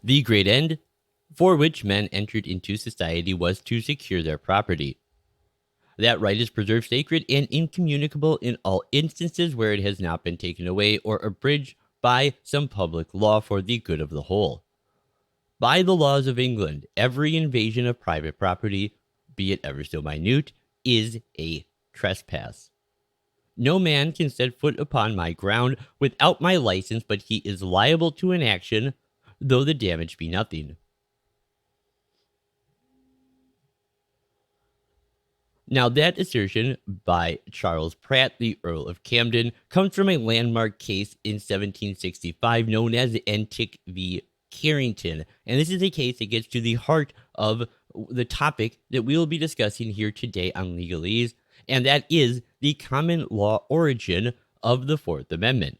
The great end for which men entered into society was to secure their property. That right is preserved sacred and incommunicable in all instances where it has not been taken away or abridged by some public law for the good of the whole. By the laws of England, every invasion of private property, be it ever so minute, is a trespass. No man can set foot upon my ground without my license, but he is liable to an action, though the damage be nothing. Now, that assertion by Charles Pratt, the Earl of Camden, comes from a landmark case in 1765 known as Entick v. Carrington. And this is a case that gets to the heart of the topic that we will be discussing here today on Legalese, and that is the common law origin of the Fourth Amendment.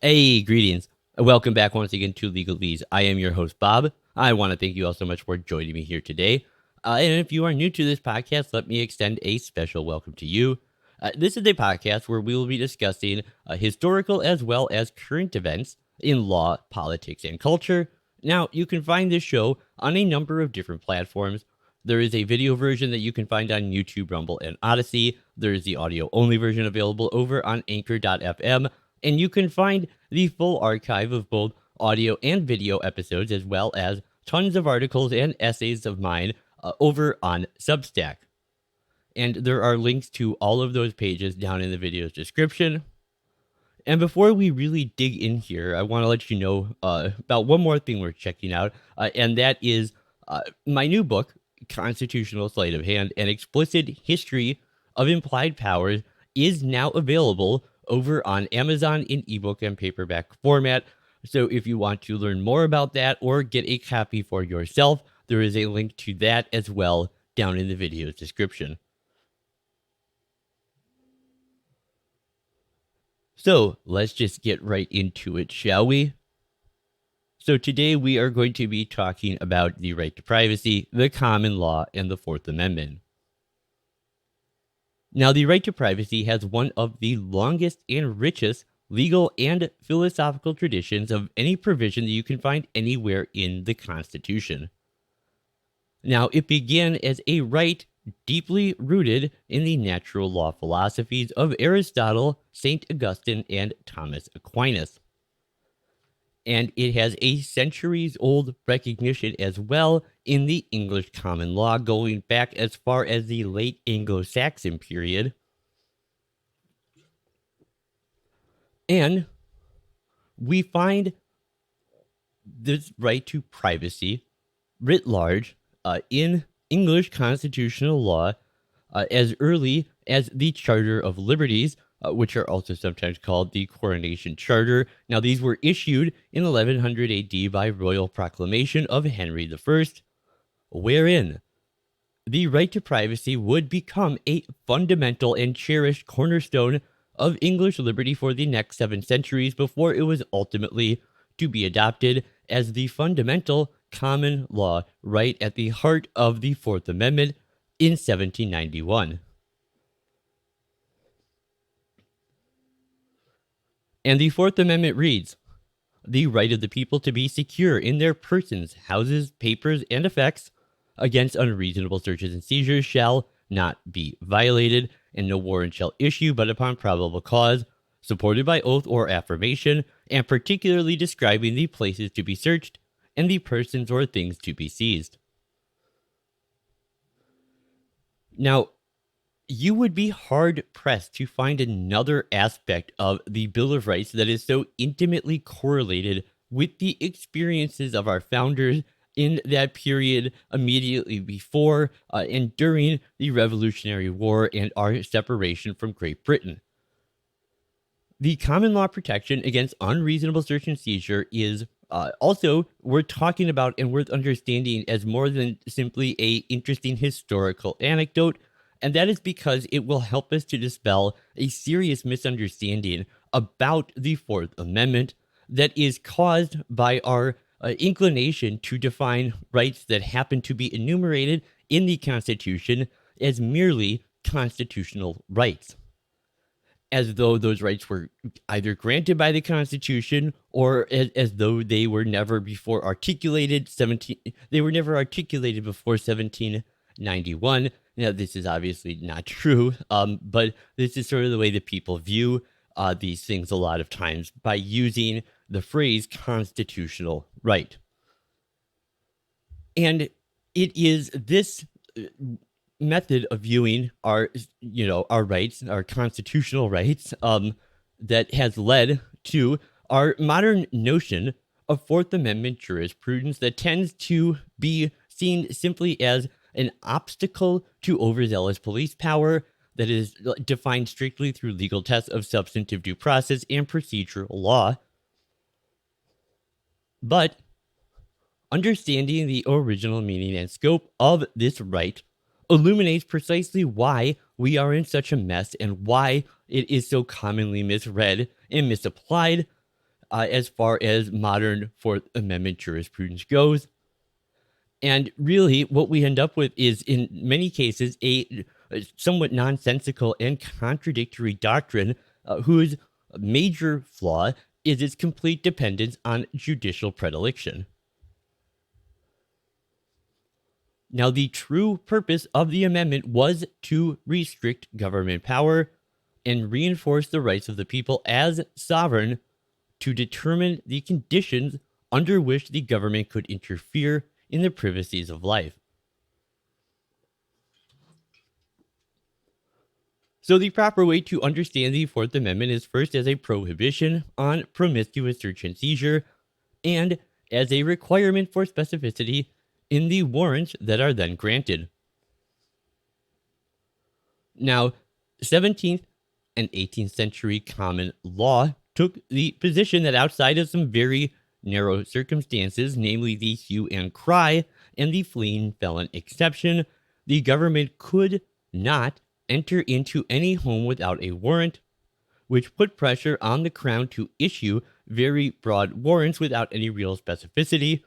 Hey, greetings. Welcome back once again to Legalese. I am your host, Bob. I want to thank you all so much for joining me here today. And if you are new to this podcast, let me extend a special welcome to you. This is a podcast where we will be discussing historical as well as current events in law, politics, and culture. Now, you can find this show on a number of different platforms. There is a video version that you can find on YouTube, Rumble, and Odyssey. There is the audio-only version available over on Anchor.fm. And you can find the full archive of both audio and video episodes, as well as tons of articles and essays of mine over on Substack. And there are links to all of those pages down in the video's description. And before we really dig in here, I want to let you know about one more thing we're checking out, and that is my new book, Constitutional Sleight of Hand, An Explicit History of Implied Powers, is now available over on Amazon in ebook and paperback format. So if you want to learn more about that or get a copy for yourself, there is a link to that as well down in the video's description. So let's just get right into it, shall we? So today we are going to be talking about the right to privacy, the common law, and the Fourth Amendment. Now, the right to privacy has one of the longest and richest legal and philosophical traditions of any provision that you can find anywhere in the Constitution. Now, it began as a right deeply rooted in the natural law philosophies of Aristotle, St. Augustine, and Thomas Aquinas. And it has a centuries-old recognition as well in the English common law, going back as far as the late Anglo-Saxon period. And we find this right to privacy writ large in English constitutional law as early as the Charter of Liberties, which are also sometimes called the Coronation Charter. Now, these were issued in 1100 AD by royal proclamation of Henry I, wherein the right to privacy would become a fundamental and cherished cornerstone of English liberty for the next 7 centuries before it was ultimately to be adopted as the fundamental common law right at the heart of the Fourth Amendment in 1791. And the Fourth Amendment reads, "The right of the people to be secure in their persons, houses, papers, and effects against unreasonable searches and seizures shall not be violated, and no warrant shall issue but upon probable cause, supported by oath or affirmation, and particularly describing the places to be searched and the persons or things to be seized." Now, you would be hard-pressed to find another aspect of the Bill of Rights that is so intimately correlated with the experiences of our founders in that period immediately before and during the Revolutionary War and our separation from Great Britain. The common law protection against unreasonable search and seizure is also worth talking about and worth understanding as more than simply a interesting historical anecdote, and that is because it will help us to dispel a serious misunderstanding about the Fourth Amendment that is caused by our inclination to define rights that happen to be enumerated in the Constitution as merely constitutional rights, as though those rights were either granted by the Constitution or as though they were never before articulated. They were never articulated before 1791. Now, this is obviously not true, but this is sort of the way that people view these things a lot of times by using the phrase constitutional right. And it is this method of viewing our rights, our constitutional rights, that has led to our modern notion of Fourth Amendment jurisprudence that tends to be seen simply as an obstacle to overzealous police power that is defined strictly through legal tests of substantive due process and procedural law. But understanding the original meaning and scope of this right illuminates precisely why we are in such a mess and why it is so commonly misread and misapplied as far as modern Fourth Amendment jurisprudence goes. And really, what we end up with is, in many cases, a somewhat nonsensical and contradictory doctrine whose major flaw is its complete dependence on judicial predilection. Now, the true purpose of the amendment was to restrict government power and reinforce the rights of the people as sovereign to determine the conditions under which the government could interfere in the privacies of life. So the proper way to understand the Fourth Amendment is first as a prohibition on promiscuous search and seizure, and as a requirement for specificity in the warrants that are then granted. Now, 17th and 18th century common law took the position that outside of some very narrow circumstances, namely the hue and cry and the fleeing felon exception, the government could not enter into any home without a warrant, which put pressure on the Crown to issue very broad warrants without any real specificity.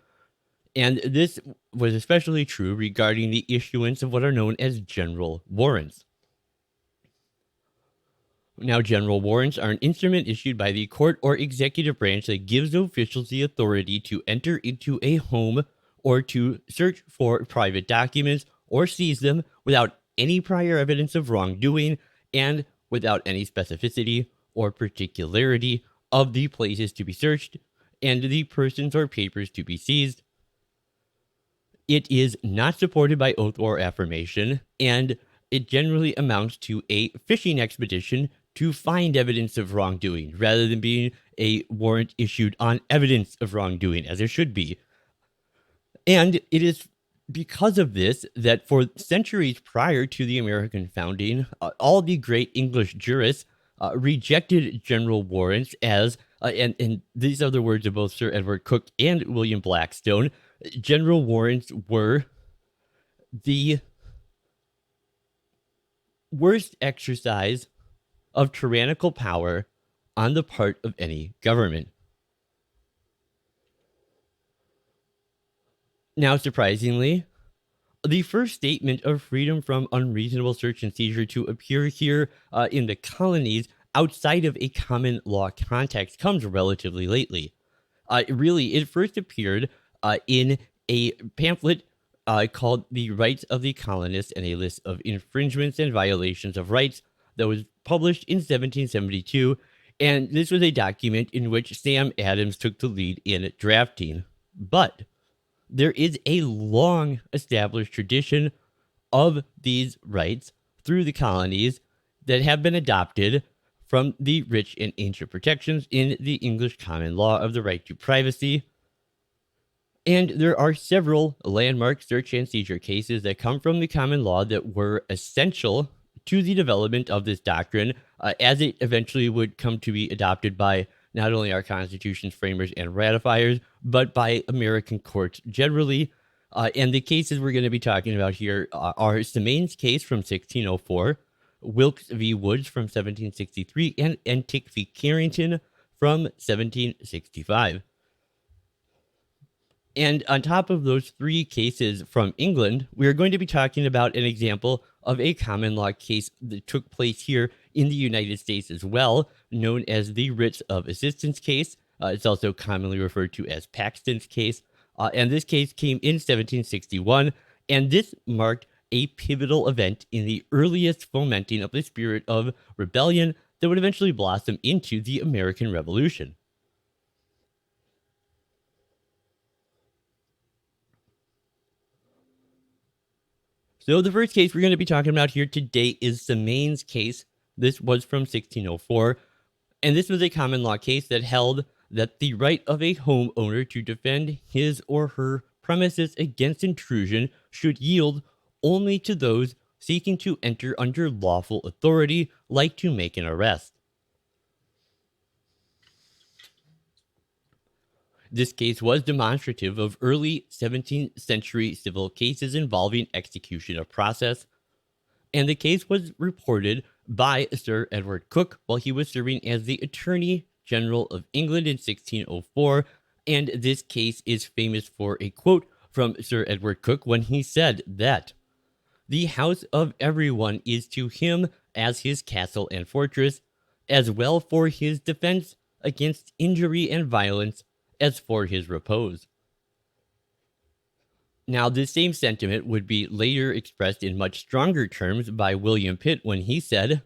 And this was especially true regarding the issuance of what are known as general warrants. Now, general warrants are an instrument issued by the court or executive branch that gives officials the authority to enter into a home or to search for private documents or seize them without any prior evidence of wrongdoing and without any specificity or particularity of the places to be searched and the persons or papers to be seized. It is not supported by oath or affirmation, and it generally amounts to a fishing expedition to find evidence of wrongdoing, rather than being a warrant issued on evidence of wrongdoing, as it should be. And it is because of this that for centuries prior to the American founding, all the great English jurists rejected general warrants as, and these are the words of both Sir Edward Coke and William Blackstone, general warrants were the worst exercise of tyrannical power on the part of any government. Now, surprisingly, the first statement of freedom from unreasonable search and seizure to appear here in the colonies outside of a common law context comes relatively lately. It first appeared in a pamphlet called The Rights of the Colonists and a List of Infringements and Violations of Rights that was published in 1772, and this was a document in which Sam Adams took the lead in drafting. But there is a long established tradition of these rights through the colonies that have been adopted from the rich and ancient protections in the English common law of the right to privacy. And there are several landmark search and seizure cases that come from the common law that were essential to the development of this doctrine, as it eventually would come to be adopted by not only our Constitution's framers and ratifiers, but by American courts generally. And the cases we're going to be talking about here are Semane's case from 1604, Wilkes v. Woods from 1763, and Entick v. Carrington from 1765. And on top of those three cases from England, we are going to be talking about an example of a common law case that took place here in the United States as well, known as the Writs of Assistance case. It's also commonly referred to as Paxton's case. And this case came in 1761, and this marked a pivotal event in the earliest fomenting of the spirit of rebellion that would eventually blossom into the American Revolution. So the first case we're going to be talking about here today is Semane's case. This was from 1604, and this was a common law case that held that the right of a homeowner to defend his or her premises against intrusion should yield only to those seeking to enter under lawful authority, like to make an arrest. This case was demonstrative of early 17th century civil cases involving execution of process, and the case was reported by Sir Edward Coke while he was serving as the Attorney General of England in 1604, and this case is famous for a quote from Sir Edward Coke when he said that the house of everyone is to him as his castle and fortress, as well for his defense against injury and violence as for his repose. Now, this same sentiment would be later expressed in much stronger terms by William Pitt when he said,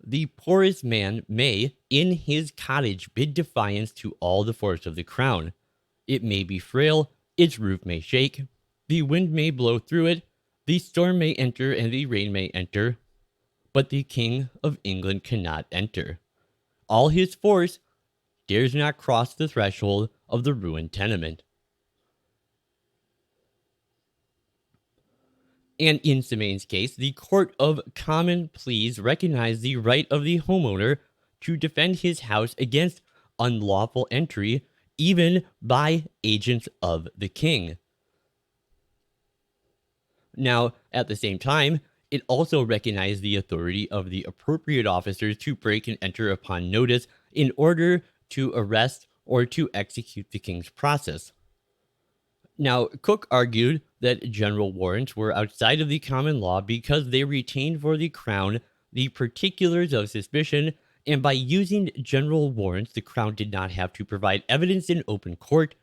"The poorest man may, in his cottage, bid defiance to all the force of the crown. It may be frail, its roof may shake, the wind may blow through it, the storm may enter, and the rain may enter, but the King of England cannot enter. All his force dares not cross the threshold of the ruined tenement." And in Semane's case, the Court of Common Pleas recognized the right of the homeowner to defend his house against unlawful entry, even by agents of the king. Now, at the same time, it also recognized the authority of the appropriate officers to break and enter upon notice in order to arrest or to execute the king's process. Now, Coke argued that general warrants were outside of the common law because they retained for the crown the particulars of suspicion, and by using general warrants, the crown did not have to provide evidence in open court,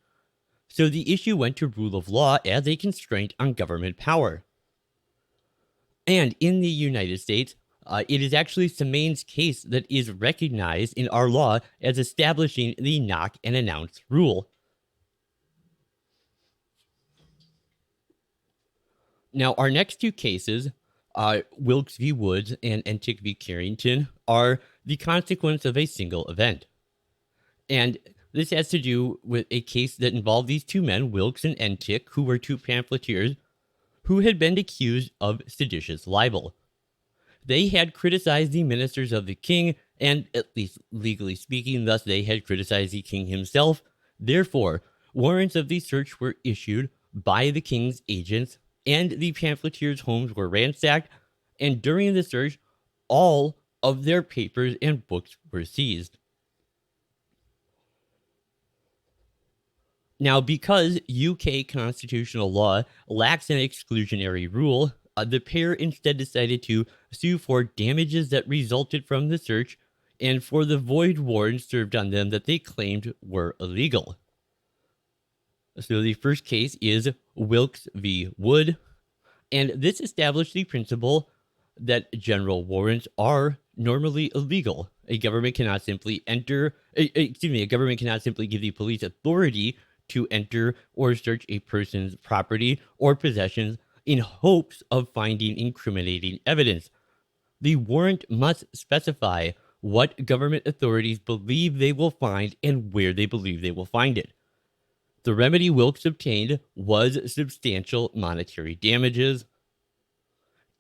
so the issue went to rule of law as a constraint on government power. And in the United States, it is actually Semane's case that is recognized in our law as establishing the knock and announce rule. Now, our next two cases, Wilkes v. Woods and Entick v. Carrington, are the consequence of a single event. And this has to do with a case that involved these two men, Wilkes and Entick, who were two pamphleteers who had been accused of seditious libel. They had criticized the ministers of the king, and at least legally speaking, thus they had criticized the king himself. Therefore, warrants of the search were issued by the king's agents, and the pamphleteers' homes were ransacked, and during the search, all of their papers and books were seized. Now, because UK constitutional law lacks an exclusionary rule, the pair instead decided to sue for damages that resulted from the search and for the void warrants served on them that they claimed were illegal. So the first case is Wilkes v. Wood, and this established the principle that general warrants are normally illegal. A government cannot simply a government cannot simply give the police authority to enter or search a person's property or possessions in hopes of finding incriminating evidence. The warrant must specify what government authorities believe they will find and where they believe they will find it. The remedy Wilkes obtained was substantial monetary damages,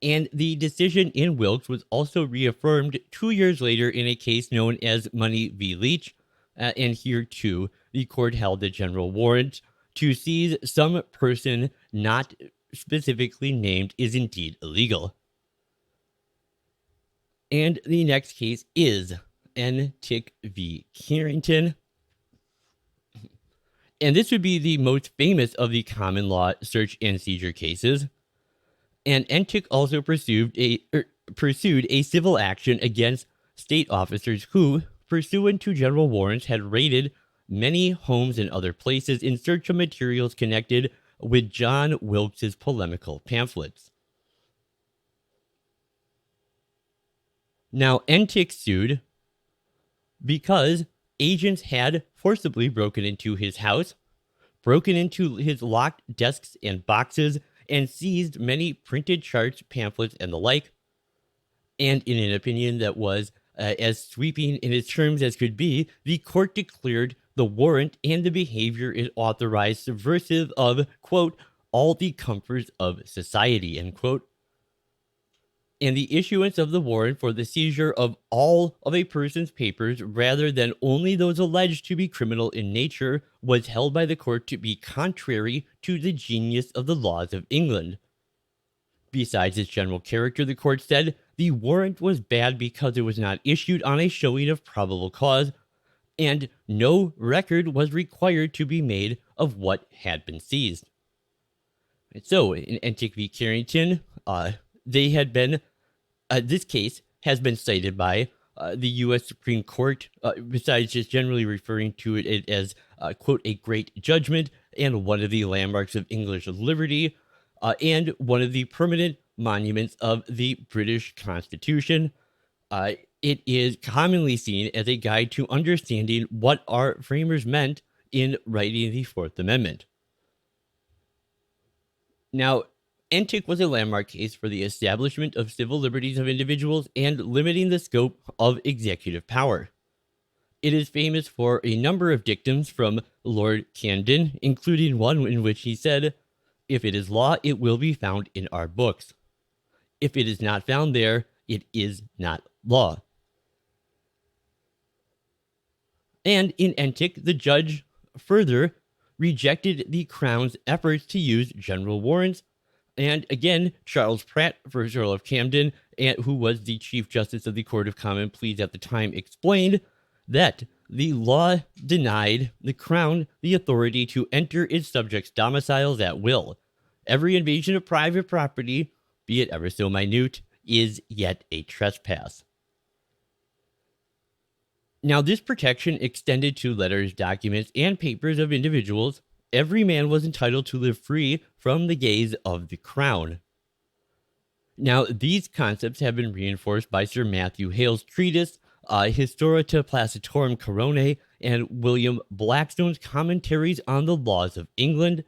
And the decision in Wilkes was also reaffirmed 2 years later in a case known as Money v. Leach. And here, too, the court held a general warrant to seize some person not specifically named is indeed illegal. And the next case is Tick v. Carrington. And this would be the most famous of the common law search and seizure cases. And Entick also pursued a civil action against state officers who, pursuant to general warrants, had raided many homes and other places in search of materials connected with John Wilkes's polemical pamphlets. Now, Entick sued because agents had forcibly broken into his house, broken into his locked desks and boxes, and seized many printed charts, pamphlets, and the like. And in an opinion that was as sweeping in its terms as could be, the court declared the warrant and the behavior it authorized subversive of, quote, all the comforts of society, end quote. And the issuance of the warrant for the seizure of all of a person's papers rather than only those alleged to be criminal in nature was held by the court to be contrary to the genius of the laws of England. Besides its general character, the court said the warrant was bad because it was not issued on a showing of probable cause, and no record was required to be made of what had been seized. And so, in Entick v. Carrington, they had been, this case has been cited by the U.S. Supreme Court, besides just generally referring to it as, quote, a great judgment and one of the landmarks of English liberty, and one of the permanent monuments of the British Constitution. It is commonly seen as a guide to understanding what our framers meant in writing the Fourth Amendment. Now, Entick was a landmark case for the establishment of civil liberties of individuals and limiting the scope of executive power. It is famous for a number of dictums from Lord Camden, including one in which he said, "If it is law, it will be found in our books. If it is not found there, it is not law." And in Entick, the judge further rejected the Crown's efforts to use general warrants. And again, Charles Pratt, first Earl of Camden, who was the Chief Justice of the Court of Common Pleas at the time, explained that the law denied the Crown the authority to enter its subjects' domiciles at will. Every invasion of private property, be it ever so minute, is yet a trespass. Now, this protection extended to letters, documents, and papers of individuals. Every man was entitled to live free from the gaze of the Crown. Now, these concepts have been reinforced by Sir Matthew Hale's treatise, Historia Placitorum Coronae, and William Blackstone's commentaries on the laws of England.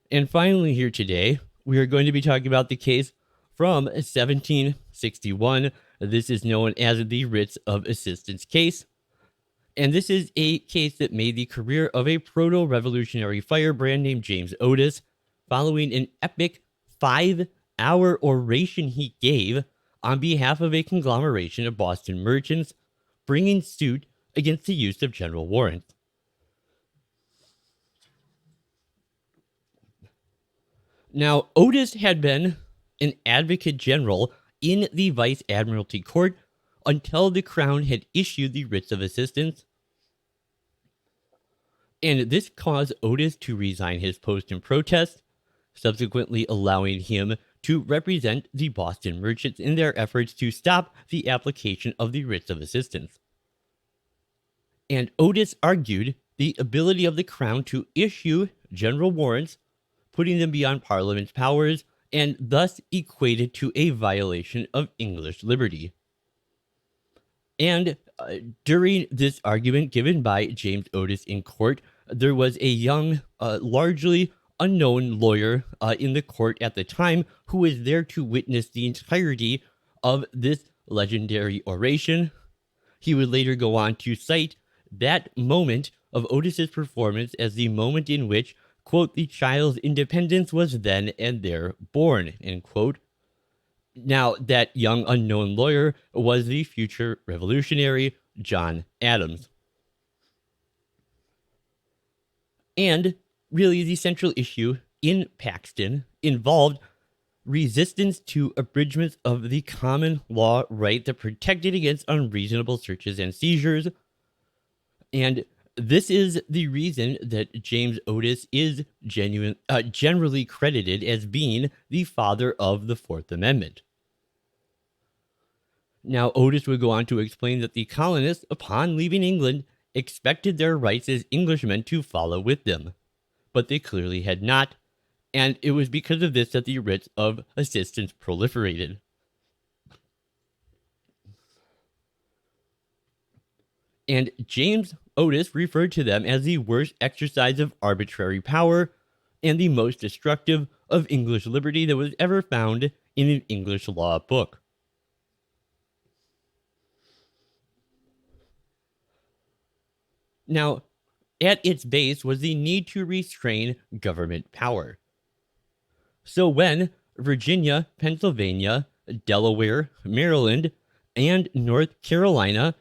And finally, here today, we are going to be talking about the case from 1761. This is known as the Writs of Assistance case. And this is a case that made the career of a proto-revolutionary firebrand named James Otis, following an epic 5-hour oration he gave on behalf of a conglomeration of Boston merchants, bringing suit against the use of general warrants. Now, Otis had been an advocate general in the Vice Admiralty Court until the Crown had issued the writs of assistance. And this caused Otis to resign his post in protest, subsequently allowing him to represent the Boston merchants in their efforts to stop the application of the writs of assistance. And Otis argued the ability of the Crown to issue general warrants, putting them beyond Parliament's powers, and thus equated to a violation of English liberty. And during this argument given by James Otis in court, there was a young, largely unknown lawyer in the court at the time who was there to witness the entirety of this legendary oration. He would later go on to cite that moment of Otis's performance as the moment in which, quote, the child's independence was then and there born, end quote. Now, that young unknown lawyer was the future revolutionary John Adams. And really, the central issue in Paxton involved resistance to abridgments of the common law right that protected against unreasonable searches and seizures. And this is the reason that James Otis is generally credited as being the father of the Fourth Amendment. Now, Otis would go on to explain that the colonists, upon leaving England, expected their rights as Englishmen to follow with them, but they clearly had not, and it was because of this that the writs of assistance proliferated. And James Otis referred to them as the worst exercise of arbitrary power and the most destructive of English liberty that was ever found in an English law book. Now, at its base was the need to restrain government power. So when Virginia, Pennsylvania, Delaware, Maryland, and North Carolina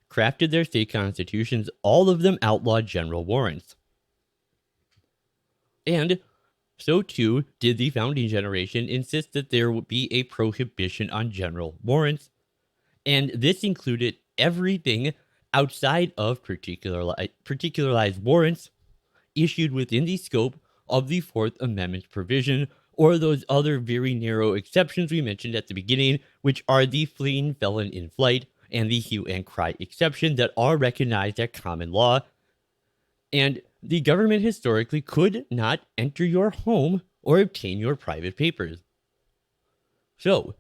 crafted their state constitutions, all of them outlawed general warrants. And so too did the founding generation insist that there would be a prohibition on general warrants, and this included everything outside of particularized warrants issued within the scope of the Fourth Amendment provision, or those other very narrow exceptions we mentioned at the beginning, which are the fleeing felon in flight and the hue and cry exception that are recognized at common law. And the government historically could not enter your home or obtain your private papers. So,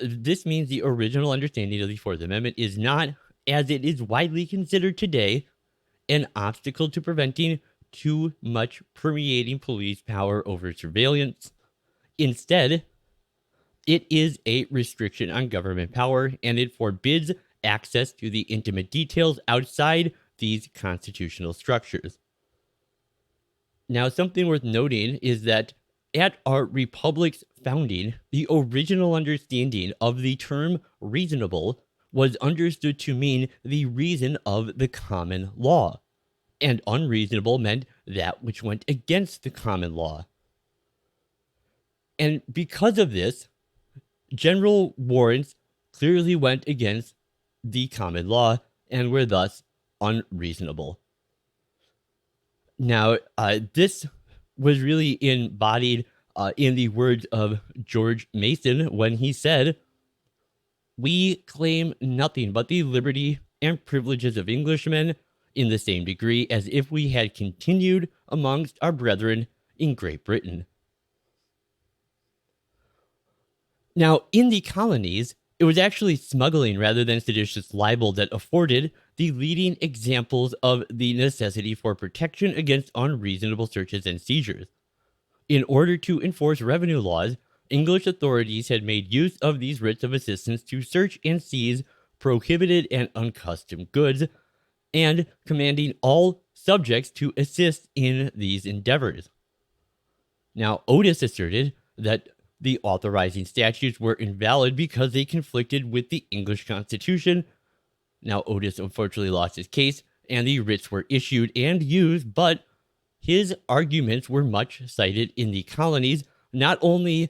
this means the original understanding of the Fourth Amendment is not, as it is widely considered today, an obstacle to preventing too much permeating police power over surveillance. Instead, it is a restriction on government power, and it forbids access to the intimate details outside these constitutional structures. Now, something worth noting is that at our republic's founding, the original understanding of the term reasonable was understood to mean the reason of the common law, and unreasonable meant that which went against the common law. And because of this, general warrants clearly went against the common law and were thus unreasonable. Now, this was really embodied in the words of George Mason when he said, "We claim nothing but the liberty and privileges of Englishmen in the same degree as if we had continued amongst our brethren in Great Britain." Now, in the colonies, it was actually smuggling rather than seditious libel that afforded the leading examples of the necessity for protection against unreasonable searches and seizures. In order to enforce revenue laws, English authorities had made use of these writs of assistance to search and seize prohibited and uncustomed goods, and commanding all subjects to assist in these endeavors. Now, Otis asserted that the authorizing statutes were invalid because they conflicted with the English Constitution. Now, Otis unfortunately lost his case, and the writs were issued and used, but his arguments were much cited in the colonies, not only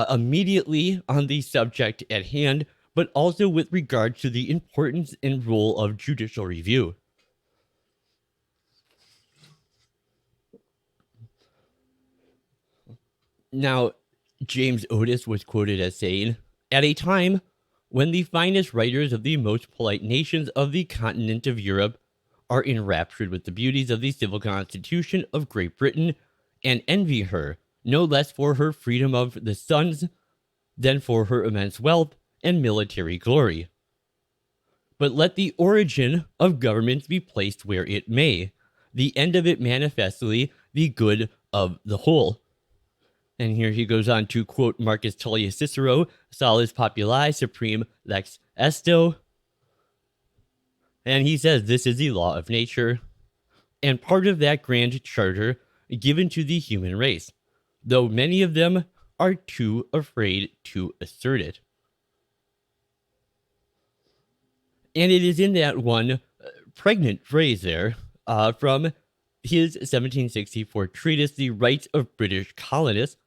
immediately on the subject at hand, but also with regard to the importance and role of judicial review. Now, James Otis was quoted as saying, "At a time when the finest writers of the most polite nations of the continent of Europe are enraptured with the beauties of the civil constitution of Great Britain, and envy her no less for her freedom of the sons than for her immense wealth and military glory. But let the origin of governments be placed where it may, the end of it manifestly the good of the whole." And here he goes on to quote Marcus Tullius Cicero, "Salus populi supreme lex esto." And he says this is the law of nature, and part of that grand charter given to the human race, though many of them are too afraid to assert it. And it is in that one pregnant phrase there from his 1764 treatise, The Rights of British Colonists,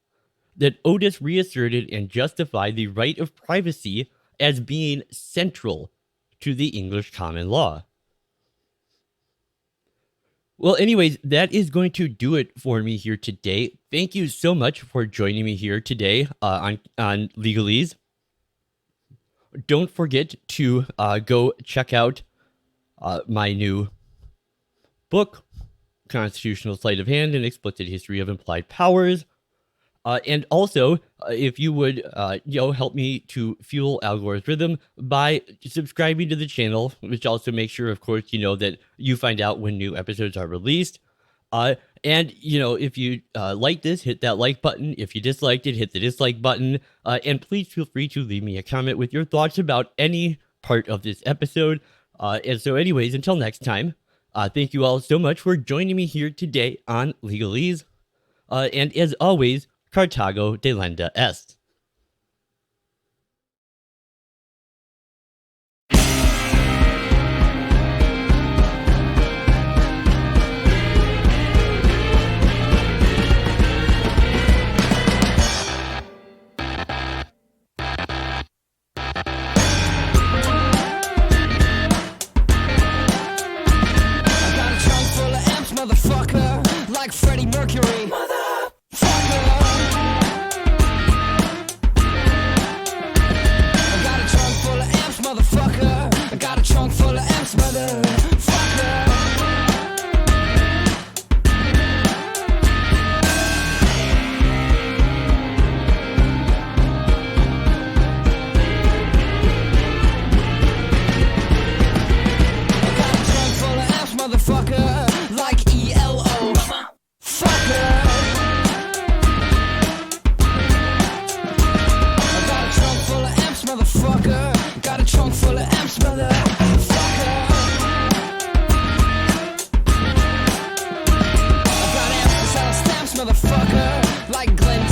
that Otis reasserted and justified the right of privacy as being central to the English common law. Well, anyways, that is going to do it for me here today. Thank you so much for joining me here today on Legalese. Don't forget to go check out my new book, Constitutional Sleight of Hand, An Explicit History of Implied Powers. And also, if you would, help me to fuel Algorithm Rhythm by subscribing to the channel, which also makes sure, of course, that you find out when new episodes are released. And, if you like this, hit that like button. If you disliked it, hit the dislike button. And please feel free to leave me a comment with your thoughts about any part of this episode. And so anyways, until next time, thank you all so much for joining me here today on Legalese. And as always, Carthago delenda est. Motherfucker, like Freddie Mercury. Motherfucker. I got a trunk full of amps, motherfucker. I got a trunk full of amps, motherfucker. I got a trunk full of amps, motherfucker. Like ELO. Fucker. I got a trunk full of amps, motherfucker. Got a trunk full of amps, motherfucker. I got amps, stamps, motherfucker. Like Glenn